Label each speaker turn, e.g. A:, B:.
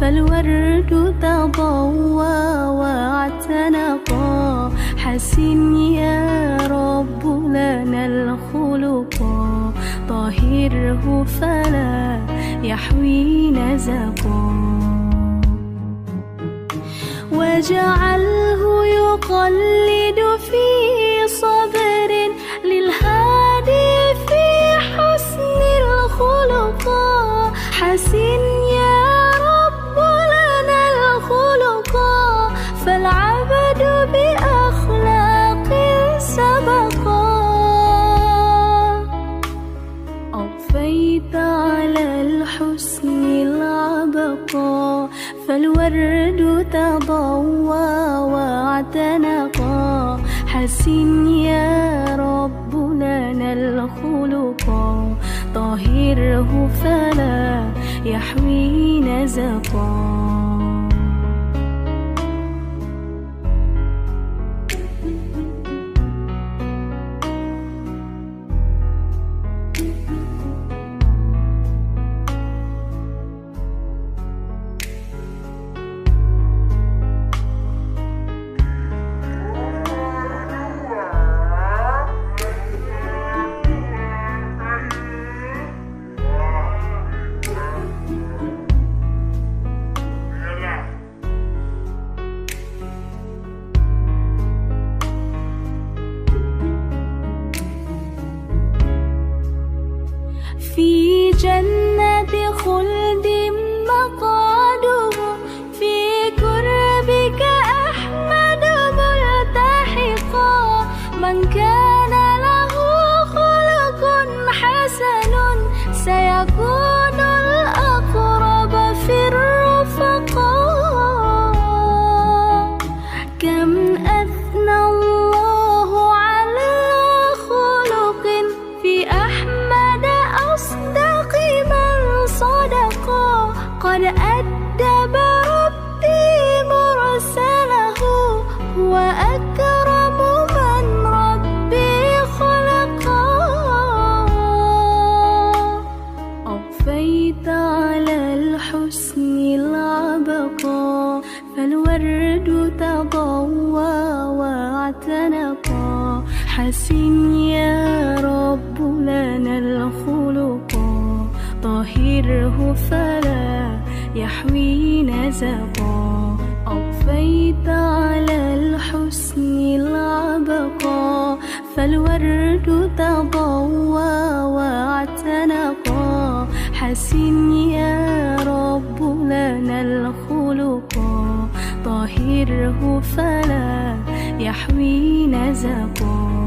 A: فالورد تضوى واعتنقا حسن يا رب لنا الخلقا طهره فلا يحوي نزقا واجعله يقلد في صبر للهادي في حسن الخلقا حسن يا رب لنا الخلقا فالعبد بأخلاق سبقا أضفيت على الحسن العبقا فالورد تضوى واعتنقا حسن يا رب لنا الخلقا طهره فلا يحوي نزقا في جنة خلد مقعده في قربك أحمد ملتحقا من كان له خلق حسن سيكون الأقرب في الرفقاء كم أثنى الله على خلق في أحمد أصدق من صدقا قد أدب ربي مرسله هو أكرم من ربي خلقا أضفيت على الحسن العبقا فالورد تضوى واعتنقا حسن يا رب لنا الخلقا طهره فلا يحوي نزقا أضفيت على الحسن العبقا فالورد تضوى واعتنقا حسن يا رب لنا الخلقا طهره فلا يحوي نزقا